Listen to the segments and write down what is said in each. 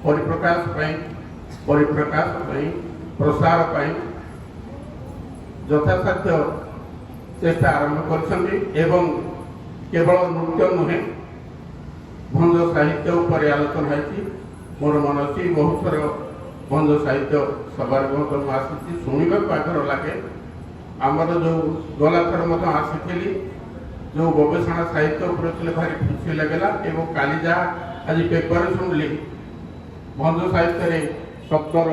परिप्रकाश प्रसार यथासाध्य चेष्टा आरंभ कर केवल नृत्य नुहे भंज साहित्य उपर आलोचना है। मोर मन अच्छी बहुत थर भंज साहित्य सबार आसी शुणा आग्रह लगे। आमर जो गला थर मत आसी जो गवेषणा साहित्य उपर भारी खुशी लगेगा। एवं काली जहाँ आज पेपर शुणिली भंज साहित्य शब्दर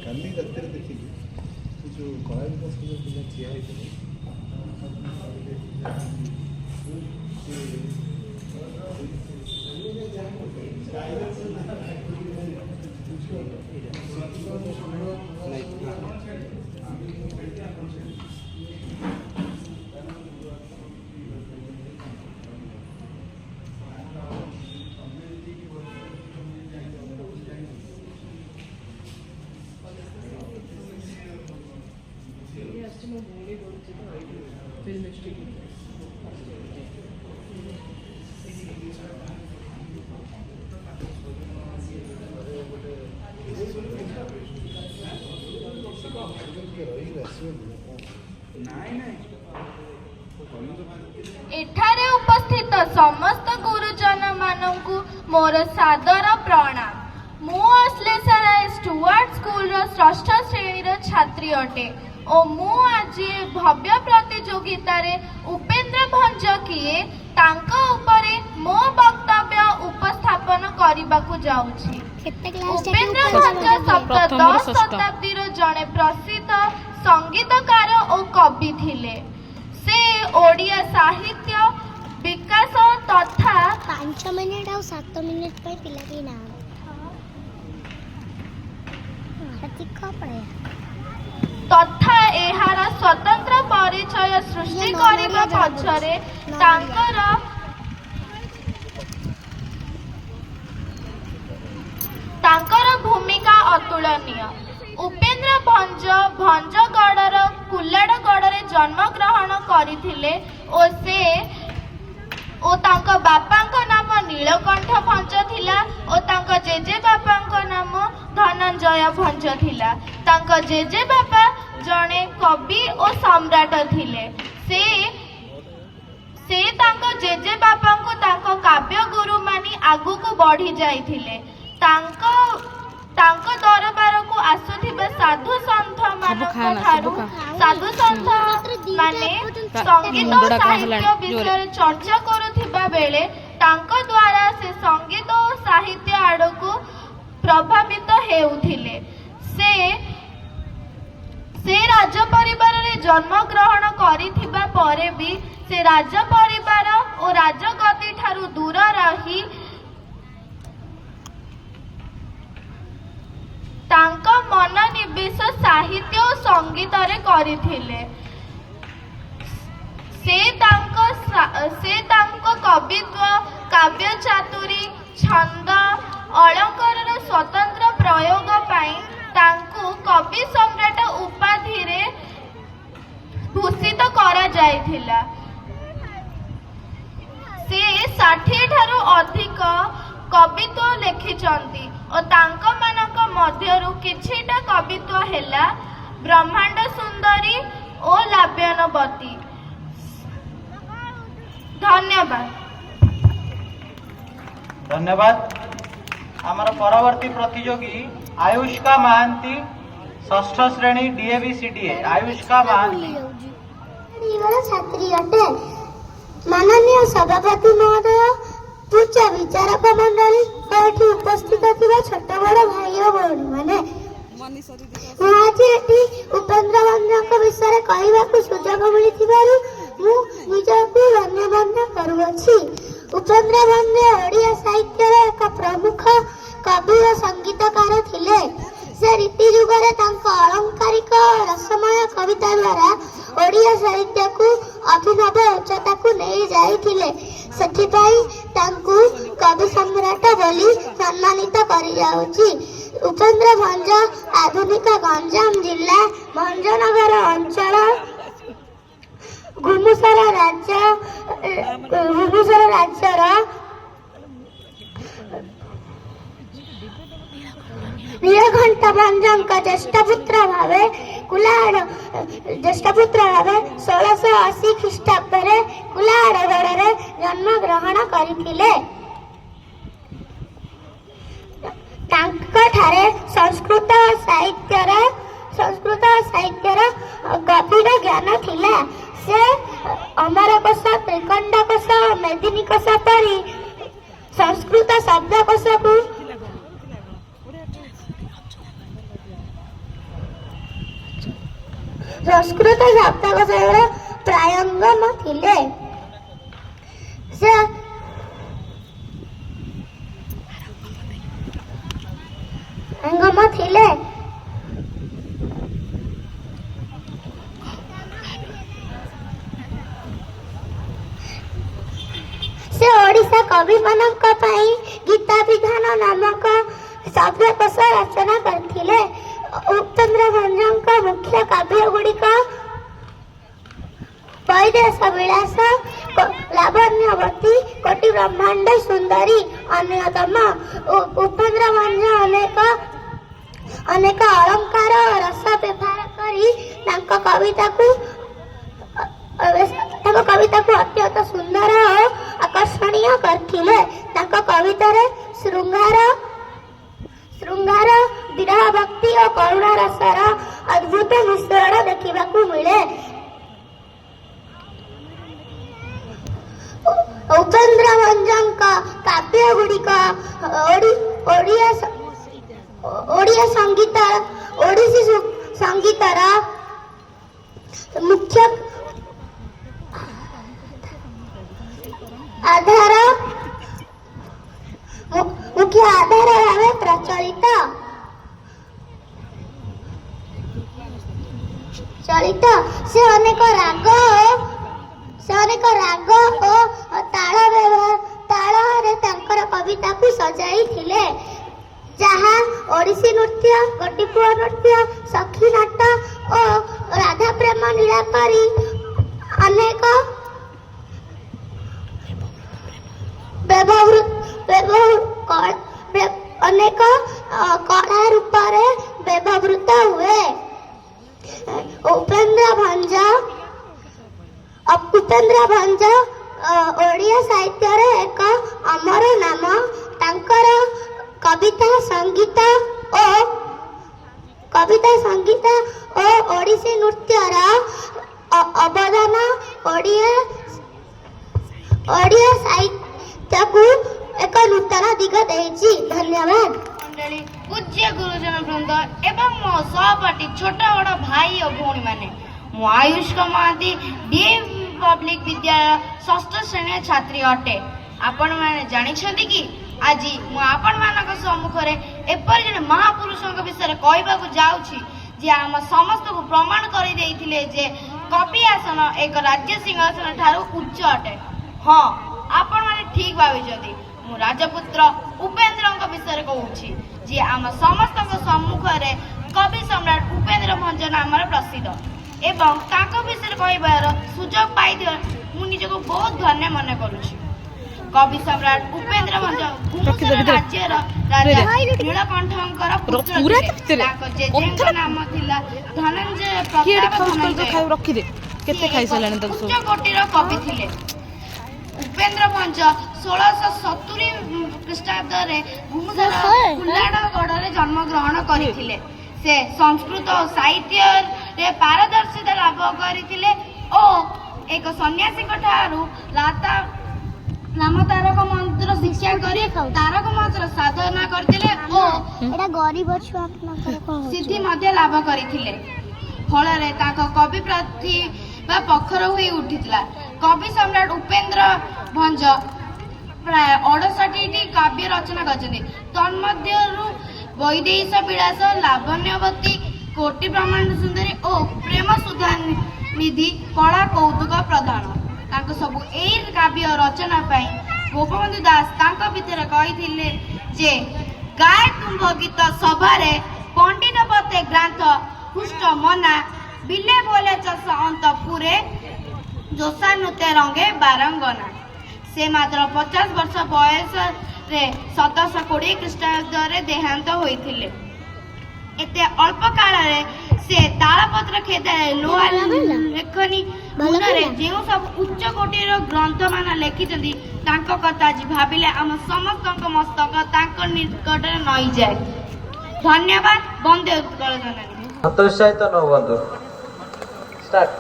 गांधी रात देखिए जो कला विकास ठिया एठारे उपस्थित समस्त गुरुजन मानकु मोर सादर प्रणाम। मु अश्लेषराय स्टुअर्ट स्कूल षष्ठ श्रेणी छात्री अटे और मु आज भव्य प्रतियोगिता रे उपेंद्र भंज किए तांका उपरे मो वक्तव्य उपस्थापन करबाकू जाउछि। केते क्लास उपेन्द्र भंज सप्तदश शताब्दीर जड़े प्रसिद्ध संगीतकार और कवि थिले। से ओडिया साहित्य विकास तथा 5 मिनिट और 7 मिनिट पे पिला के ना तथा एहार स्वतंत्र परिचय सृष्टि करबा पछरे तांकर भूमिका अतुलनीय। उपेन्द्र भंज भंजगढ़र कुल्लाड़गढ़ जन्म ग्रहण करथिले ओ तांका बापांक नाम नीलकंठ भंज थिला और तांका जेजे बापांक नाम धनंजय भंज थिला। तांका जेजे बापा जणे कवि और सम्राट थिले। से तांका जेजे बापांको तांका काव्य गुरु मानी आगु को बढ़ी जाइथिले। तांको दरबार को आसुथिबा साधु संत माने संगीत और साहित्य विषय चर्चा करुथिबा बेले तांको द्वारा से संगीत और साहित्य आड़को प्रभावित हेउथिले। से राज परिवार रे जन्म ग्रहण करिथिबा परे भी से राज परिवार और राजगद्दी ठारू दूर रही तांका मनोनिवेश साहित्य और संगीत रे करिथिले। से तांको कवित्व काव्य चातुरी छंद अलंकार स्वतंत्र प्रयोग पाई तांको कवि सम्राट उपाधि रे भूषित करा जायथिला। से 60 ठारू अधिक कवित्व लिखिचंती और तांक मानक मध्यरु किछिटा कवित्व हेला ब्रह्मांड सुंदरी और लाव्यानवती। धन्यवाद। धन्यवाद। हमारा परवर्ती प्रतियोगी आयुष्का महांती षष्ठ श्रेणी डीएवी सीडीए। आयुष्का महांती छात्री अटे। माननीय सभापति महोदय, उच्च विचारक मंडली, उपस्थित थिबा छोट बड़ भाई और भौणी माने आज एटी उपेन्द्र भंजक विषय कहवाकू सुजोग मिलिथिबारु मु निजकू धन्यवाद करुअछि। उपेन्द्र भंज ओडिया साहित्यर एक प्रमुख कवि और संगीतकार थिले। से रीति जुगरे तांको अलंकारिक रसमय कविता द्वारा ओडिया साहित्य को अभिनव उच्चता को नहीं जाइथिले। सेथिपाई तांकू कवि सम्राट बोली सम्मानित करि जाउछि। उपेन्द्र भंज आधुनिक गंजाम जिला भंजनगर अंचल घुमुसर राज्यर नीलकंठ भंजक ज्येष्ठ पुत्र भावे 1680 ख्रीष्टाब्दे कुलाड़गढ़ जन्म ग्रहण करथिले। तांकठारे संस्कृत साहित्यर गभीर ज्ञान थिला। से अमरकोश त्रिकंडकोश मेदिनीकोश परी संस्कृत शब्दकोश को संस्कृत शब्दकोश प्रायंगम थिले। से अंगम थिले। से ओडिशा कवि मानक पई गीता विधान नामक शब्दकोश रचना करथिले। उपेन्द्र भंजक मुख्य काव्य गुड़िक वैदेश विलास, लावण्यवती, कोटि ब्रह्मांड सुंदरी अन्यतम। उपेन्द्र भंज अनेक अलंकार रस व्यवहार करी कविता को अत्यंत सुंदर और आकर्षणीय करथिले। कवितार श्रृंगार विरह भक्ति और करुणा रसर अद्भुत मिश्रण देखा मिले। उपेन्द्र भंजक କାବ୍ୟ ଗୁଡ଼ିକ ଓଡ଼ିଆ ସଙ୍ଗୀତ ଓଡ଼ିଶୀ ସଙ୍ଗୀତର ମୁଖ୍ୟ ଆଧାର ଭାବେ ପ୍ରଚଳିତ ସେ ଅନେକ ରାଗ ଓ ତାଳରେ ତାଙ୍କର କବିତାକୁ ସଜାଇଥିଲେ, ଯାହା ଓଡ଼ିଶୀ ନୃତ୍ୟ, ଗୋଟିପୁଅ ନୃତ୍ୟ, ସଖୀ ନାଟ ଓ ରାଧାପ୍ରେମ ନୀଳା ପରି ଅନେକ କଳା ରୂପରେ ବ୍ୟବହୃତ ହୁଏ। ଉପେନ୍ଦ୍ର ଭଞ୍ଜ ଓଡ଼ିଆ ସାହିତ୍ୟରେ ଏକ ଅମର ନାମ। ତାଙ୍କର କବିତା ସଙ୍ଗୀତ ଓ ଓଡ଼ିଶୀ ନୃତ୍ୟର ଅବଦାନ ଓଡ଼ିଆ ସାହିତ୍ୟକୁ ଏକ ନୂତନ ଦିଗ ଦେଇଛି। ଧନ୍ୟବାଦ। ମଣ୍ଡଳୀ, ପୂଜ୍ୟ ଗୁରୁଜନ ବୃନ୍ଦ ଏବଂ ମୋ ସହପାଠୀ ଛୋଟ ବଡ଼ ଭାଇ ଓ ଭଉଣୀମାନେ, ମୁଁ ଆୟୁଷ୍କା ମହାନ୍ତି ଡିଏଭି ପବ୍ଲିକ ବିଦ୍ୟାଳୟ ଷଷ୍ଠ ଶ୍ରେଣୀର ଛାତ୍ରୀ ଅଟେ। ଆପଣମାନେ ଜାଣିଛନ୍ତି କି ଆଜି ମୁଁ ଆପଣମାନଙ୍କ ସମ୍ମୁଖରେ ଏପରି ଜଣେ ମହାପୁରୁଷଙ୍କ ବିଷୟରେ କହିବାକୁ ଯାଉଛି ଯିଏ ଆମ ସମସ୍ତଙ୍କୁ ପ୍ରମାଣ କରିଦେଇଥିଲେ ଯେ କବି ଆସନ ଏକ ରାଜ୍ୟ ସିଂହାସନ ଠାରୁ ଉଚ୍ଚ ଅଟେ। ହଁ, ଆପଣମାନେ ଠିକ ଭାବିଛନ୍ତି, ମୁଁ ରାଜପୁତ୍ର ଉପେନ୍ଦ୍ରଙ୍କ ବିଷୟରେ କହୁଛି, ଯିଏ ଆମ ସମସ୍ତଙ୍କ ସମ୍ମୁଖରେ କବି ସମ୍ରାଟ ଉପେନ୍ଦ୍ର ଭଞ୍ଜ ନାମରେ ପ୍ରସିଦ୍ଧ। ଏବଂ ତାଙ୍କ ବିଷୟରେ କହିବାର ସୁଯୋଗ ପାଇଥିବା ମୁଁ ନିଜକୁ ବହୁତ ଧନ୍ୟ ମନେ କରୁଛି। କବି ସମ୍ରାଟ ଉପେନ୍ଦ୍ର ଭଞ୍ଜ ଘୁମୁସର ରାଜ୍ୟର ରାଜା ନୀଳକଣ୍ଠଙ୍କର ପୁତ୍ର ଥିଲେ। ତାଙ୍କ ଜେଜେଙ୍କ ନାମ ଥିଲା ଧନଞ୍ଜୟ ପ୍ରତାପ ଧନଞ୍ଜୟ। ଉଚ୍ଚ କୋଟିର କବି ଥିଲେ। ଉପେନ୍ଦ୍ର ଭଞ୍ଜ 1670 ଖ୍ରୀଷ୍ଟାବ୍ଦରେ ଘୁମୁସର କୁଲାଡ଼ଗଡ଼ରେ ଜନ୍ମଗ୍ରହଣ କରିଥିଲେ। ସେ ସଂସ୍କୃତ ଓ ସାହିତ୍ୟରେ ପାରଦର୍ଶିତା ଲାଭ କରିଥିଲେ ଓ ଏକ ସନ୍ନ୍ୟାସୀଙ୍କ ଠାରୁ ରାମ ତାରକ ମନ୍ତ୍ର ଶିକ୍ଷା କରି ତାରକ ମନ୍ତ୍ର ସାଧନା କରିଥିଲେ ଓ ସିଦ୍ଧି ମଧ୍ୟ ଲାଭ କରିଥିଲେ। ଫଳରେ ତାଙ୍କ କବି ପ୍ରତିଭା ପ୍ରଖର ହୋଇ ଉଠିଥିଲା। କବି ସମ୍ରାଟ ଉପେନ୍ଦ୍ର ଭଞ୍ଜ ପ୍ରାୟ 68ଟି କାବ୍ୟ ରଚନା କରିଛନ୍ତି। ତନ୍ମଧ୍ୟରୁ ବୈଦେହୀଶ ବିଳାସ, ଲାବଣ୍ୟବତୀ, କୋଟି ବ୍ରହ୍ମାଣ୍ଡ ସୁନ୍ଦରୀ ଓ ପ୍ରେମ ସୁଧାନିଧି କଳା କୌତୁକ ପ୍ରଧାନ। ତାଙ୍କ ସବୁ ଏହି କାବ୍ୟ ରଚନା ପାଇଁ ଗୋପବନ୍ଧୁ ଦାସ ତାଙ୍କ ଭିତରେ କହିଥିଲେ ଯେ ଗାଏ ତୁମ୍ଭ ଗୀତ ସଭାରେ ପଣ୍ଡିତ ପତେ ଗ୍ରାନ୍ଥ ହୃଷ୍ଟ ମନା ବିଲେ ବୋଲେ ଚଷ ଅନ୍ତପୁରେ ଜୋଷାନୁତେ ରଙ୍ଗେ ବାରଙ୍ଗନା। ସେ ମାତ୍ର 50 ବର୍ଷ ବୟସରେ 1720 ଖ୍ରୀଷ୍ଟାବ୍ଦରେ ଦେହାନ୍ତ ହୋଇଥିଲେ। ଏତେ ଅଳ୍ପ କାଳରେ ସେ ତାଳପତ୍ର ଖେଦାରେ ଲୁହା ଲେଖନୀ ଗୁଣରେ ଯେଉଁ ସବୁ ଉଚ୍ଚ କୋଟିର ଗ୍ରନ୍ଥମାନ ଲେଖିଛନ୍ତି, ତାଙ୍କ କଥା ଆଜି ଭାବିଲେ ଆମ ସମସ୍ତଙ୍କ ମସ୍ତକ ତାଙ୍କ ନିକଟରେ ନଇଯାଏ। ଧନ୍ୟବାଦ। ବନ୍ଦେ ଉତ୍କଳ ଜନନୀ। ହତୋତ୍ସାହିତ ନ ହୁଅନ୍ତୁ। ଷ୍ଟାର୍ଟ।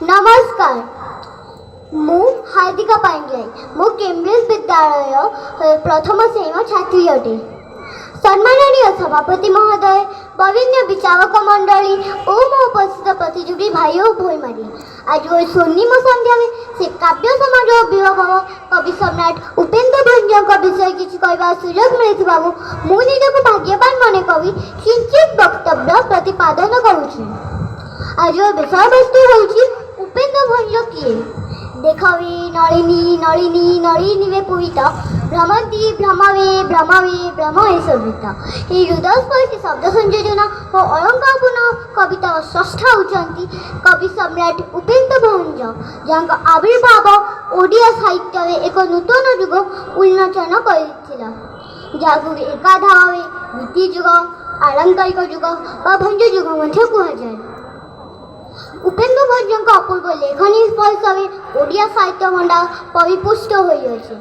ନମସ୍କାର, ମୁଁ ହାର୍ଦିକା ପାଣ୍ଡ୍ୟାୟ। ମୁଁ କେମ୍ବ୍ରିଜ ବିଦ୍ୟାଳୟ ପ୍ରଥମ ଶ୍ରେଣୀର ଛାତ୍ରୀ ଅଟେ। ସମ୍ମାନନୀୟ ସଭାପତି ମହୋଦୟ, ବରେଣ୍ୟ ବିଚାରକ ମଣ୍ଡଳୀ ଓ ମୋ ଉପସ୍ଥିତ ପ୍ରତିଯୋଗୀ ଭାଇ ଓ ଭଉଣୀମାନେ, ଆଜି ওই ସ୍ୱର୍ଣ୍ଣିମ ସନ୍ଧ୍ୟାରେ ସେ କାବ୍ୟ ସମାଜ ବିଭାଗ କବି ସମ୍ରାଟ ଉପେନ୍ଦ୍ର ଭଞ୍ଜଙ୍କ ବିଷୟରେ କିଛି କହିବାର ସୁଯୋଗ ମିଳିଥିବାରୁ ମୁଁ ନିଜକୁ ଭାଗ୍ୟବାନ ମନେ କରି କିଞ୍ଚିତ ବକ୍ତବ୍ୟ ପ୍ରତିପାଦନ କରୁଛି। ଆଜିର ବିଷୟବସ୍ତୁ ହେଉଛି ଉପେନ୍ଦ୍ର ଭଞ୍ଜ କିଏ? ଦେଖବେ ନଳିନୀରେ ପୂରିତ ଭ୍ରମନ୍ତି ଭ୍ରମରେ ଶୋଭିତ। ଏହି ହୃଦୟସ୍ପର୍ଶୀ ଶବ୍ଦ ସଂଯୋଜନା ଓ ଅଳଙ୍କାରପୂର୍ଣ୍ଣ କବିତାର ସ୍ରଷ୍ଟା ହେଉଛନ୍ତି କବି ସମ୍ରାଟ ଉପେନ୍ଦ୍ର ଭଞ୍ଜ, ଯାହାଙ୍କ ଆବିର୍ଭାବ ଓଡ଼ିଆ ସାହିତ୍ୟରେ ଏକ ନୂତନ ଯୁଗ ଉନ୍ମୋଚନ କରିଥିଲା, ଯାହାକୁ ଏକାଧାରରେ ନୀତି ଯୁଗ, ଆଳଙ୍କାରିକ ଯୁଗ ବା ଭଞ୍ଜ ଯୁଗ ମଧ୍ୟ କୁହାଯାଏ। ଉପେନ୍ଦ୍ର ଭଞ୍ଜଙ୍କ ଅପୂର୍ବ ଲେଖନୀ ସ୍ପର୍ଶରେ ଓଡ଼ିଆ ସାହିତ୍ୟ ଭଣ୍ଡାର ପରିପୁଷ୍ଟ ହୋଇଅଛି,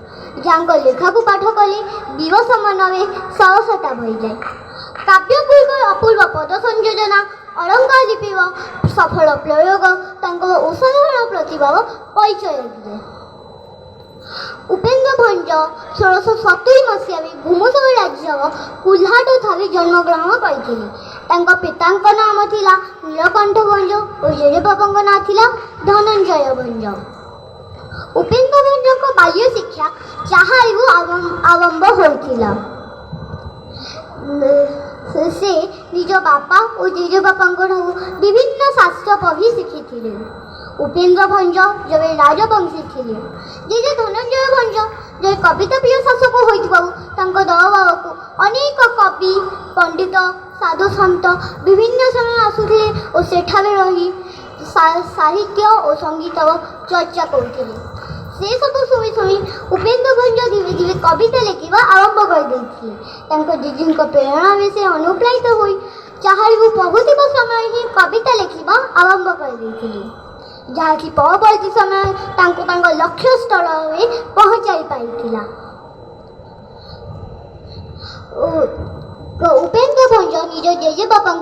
ଯାହାଙ୍କ ଲେଖାକୁ ପାଠ କଲେ ବିରସ ମନରେ ସରସତା ବହିଯାଏ। କାବ୍ୟଗୁଡ଼ିକର ଅପୂର୍ବ ପଦ ସଂଯୋଜନା, अलंकार लिपिर सफल प्रयोग तांकर असाधारण प्रतिभार परिचय दिले। उपेन्द्र भंज 1670 मसीह भूमसर राज्यर कुल्हाट ठारे जन्मग्रहण करते। पिता नाम थिला नीलकंठ भंज और जेजेबापा ना थिला धनंजय भंज। उपेन्द्र भंज बाल्य शिक्षा चाहारू आरंभ होइथिला। से निज बापा और जेजेबापा विभिन्न शास्त्र पढ़ी शिखी। उपेन्द्र भंज जब राजवंशी थे। जेजे धनंजय भंज जब कविता प्रिय शासक होता दरबार को अनेक कवि पंडित साधु सन्त विभिन्न समय आसुले और सेठारे रही साहित्य और संगीत चर्चा करते। से सब शुणी शुणी उपेन्द्र भंज धीरे धीरे कविता लिखा आरंभ कर जीजी प्रेरणा में से अनुप्राणित हो चाहू पढ़ुवा समय ही कविता लिखा आरंभ कर जहाँकि परवर्ती समय लक्ष्य स्थल में पहुँचाई पाई। उपेन्द्र भंज निज जेजेबापा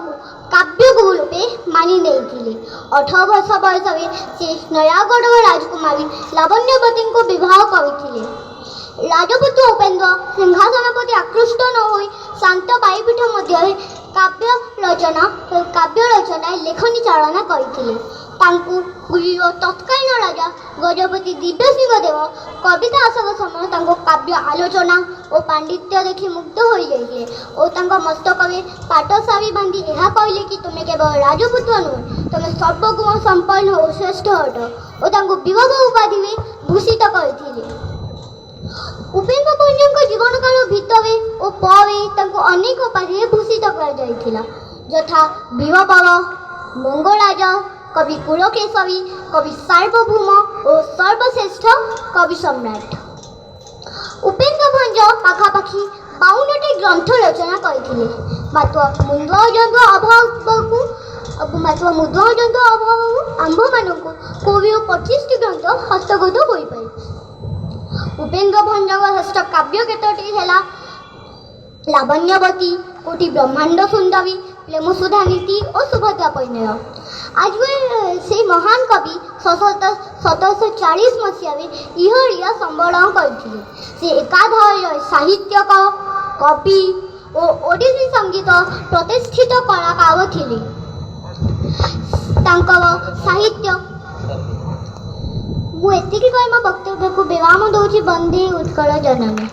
काव्य गुरु रूपे मानि नहीं। 18 वर्ष बयस में से नयागढ़ राजकुमारी लावण्यवती को विवाह करते। राजपुत्र उपेन्द्र सिंहासनप्रति आकृष्ट न हो शांत बायुपीठ मध्य काव्य रचना लेखनी चालना करते। पुरीर तत्कालीन राजा गजपति दिव्यसिंह देव कविता आसक समय काव्य आलोचना और पांडित्य देखि मुग्ध हो जाइए और मस्तक में पाटसारी बांधी यह कहले कि तुम केवल राजपुत्र नुह तुम सर्वगुण संपन्न और श्रेष्ठ हट और विवाह उपाधि में भूषित करते। उपेन्द्र भंज जीवन काल भितर और पर अनेक उपाधि भूषित कर यथा विवाह मंगराज कवि कुलकेशवी कवि सार्वभौम और सर्वश्रेष्ठ कवि सम्राट। उपेन्द्र भंज पाखापाखि 52टी ग्रंथ रचना करते। मात्र मुद्रण अभाव आंभ मान 25टी ग्रंथ हस्तगत हो पाए। उपेन्द्र भंज श्रेष्ठ काव्य केतोटी है लावण्यवती कोटि ब्रह्मांड सुंदरी प्रेमसुधा नीति और सुभद्रा परिणय। आज से महान कवि 1740 मसीह में इहरिया संबरण करते। से एकाधार साहित्यक कवि और ओडिसी संगीत प्रतिष्ठित कलाकार थे। साहित्य मुझे वक्तव्य को विराम दूची। वंदे उत्कल जननी।